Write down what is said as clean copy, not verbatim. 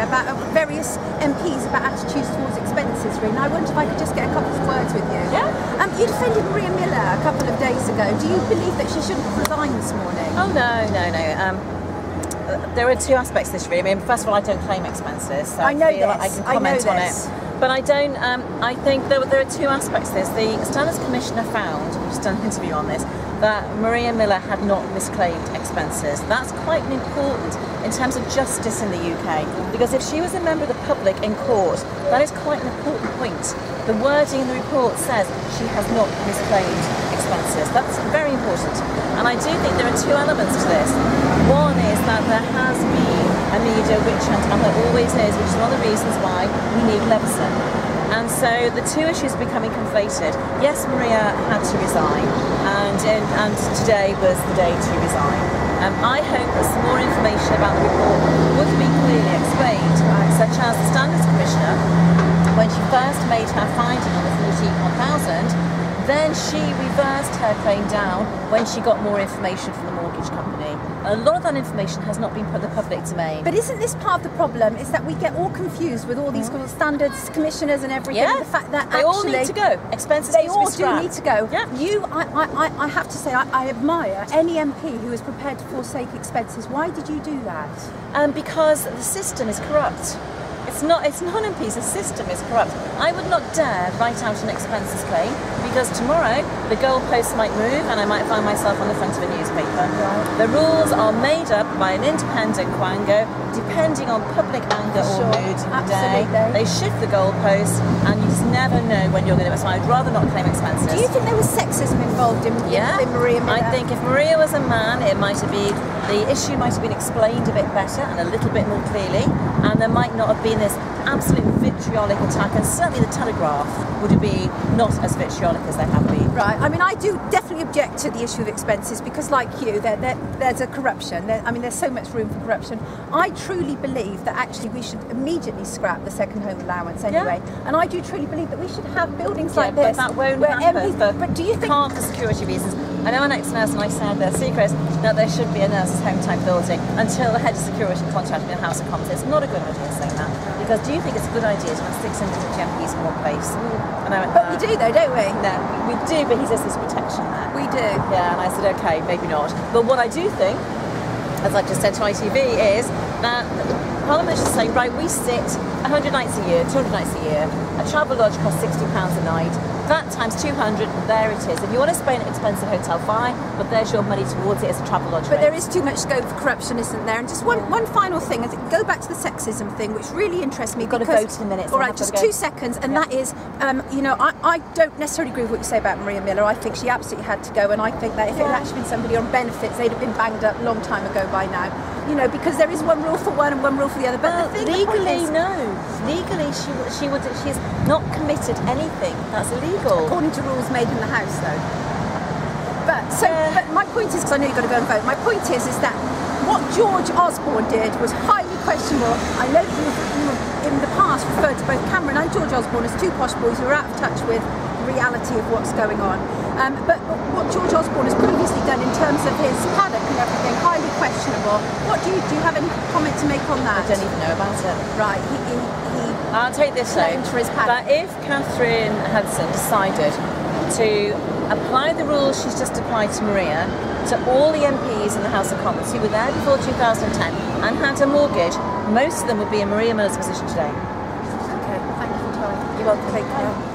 yesterday about various MPs about attitudes towards expenses, really. And I wonder if I could just get a couple of words with you. Yeah. You defended Maria Miller a couple of days ago. Do you believe that she shouldn't have resigned this morning? Oh no. There are two aspects to this, really. I mean, first of all, I don't claim expenses, so I feel like I can comment on it. But I don't. I think there are two aspects to this. The Standards Commissioner found, we've just done an interview on this, that Maria Miller had not misclaimed expenses. That's quite important in terms of justice in the UK, because if she was a member of the public in court, that is quite an important point. The wording in the report says she has not misclaimed expenses. That's very important. And I do think there are two elements to this. One is that there has been a media witch hunt, and there always is, which is one of the reasons why we need Leveson. And so the two issues are becoming conflated. Yes, Maria had to resign, and today was the day to resign. I hope that some more information about the report would be clearly explained, such as the Standards Commissioner, when she first made her finding on the 41,000, then she reversed her claim down when she got more information from the mortgage company. A lot of that information has not been put in the public domain. But isn't this part of the problem, is that we get all confused with all these standards commissioners and everything, yeah. The fact that they all need to go. Expenses they all do need to go. Yeah. I have to say, I admire any MP who is prepared to forsake expenses. Why did you do that? Because the system is corrupt. It's not MPs, the system is corrupt. I would not dare write out an expenses claim, because tomorrow the goalposts might move and I might find myself on the front of a newspaper. Right. The rules are made up by an independent quango, depending on public anger or mood in the day. They shift the goalposts, and you just never know when you're going to. So I'd rather not claim expenses. Do you think there was sexism involved in Maria Miller? I think if Maria was a man, the issue might have been explained a bit better and a little bit more clearly, and there might not have been this absolute vitriolic attack, and certainly the Telegraph would have been not as vitriolic as they have been. Right. I mean, I do definitely object to the issue of expenses, because, like you, there's a corruption. There's so much room for corruption. I truly believe that actually we should immediately scrap the second home allowance anyway. Yeah. And I do truly believe that we should have buildings like this. But that won't happen. But do you think? Can't for security reasons. I know an ex-nurse, and I said their secret that there should be a nurse's home type building until the head of security contacted me in the House of Commons. It's not a good idea saying that, because do you think it's a good idea to have 650 MPs in one place? And I went, but we do though, don't we? No, we do, but he says there's protection there. We do. Yeah, and I said, okay, maybe not. But what I do think, as I've just said to ITV, is that Parliament should say, right, we sit 100 nights a year, 200 nights a year, a travel lodge costs £60 a night, that times 200, there it is. If you want to stay in an expensive hotel, fine, but there's your money towards it as a travel lodge. But there is too much scope for corruption, isn't there? And just one final thing, go back to the sexism thing, which really interests me. We've got to vote in a minute. All right, just 2 seconds, and that is, I don't necessarily agree with what you say about Maria Miller. I think she absolutely had to go, and I think that if it had actually been somebody on benefits, they'd have been banged up a long time ago by now. Because there is one rule for one and one rule for the other. But legally, no. Legally, she's not committed anything. That's illegal. According to rules made in the House, though. But my point is, because I know you've got to go and vote, my point is that what George Osborne did was highly questionable. I know that you in the past referred to both Cameron and George Osborne as two posh boys who are out of touch with the reality of what's going on. But what George Osborne has previously done in terms of his paddock and everything, highly questionable. Do you have any comment to make on that? I don't even know about it. Right, I'll take this though, that if Catherine Hudson decided to apply the rules she's just applied to Maria to all the MPs in the House of Commons who were there before 2010 and had a mortgage, most of them would be in Maria Miller's position today. Okay, thank you for your time. You're welcome. Take care.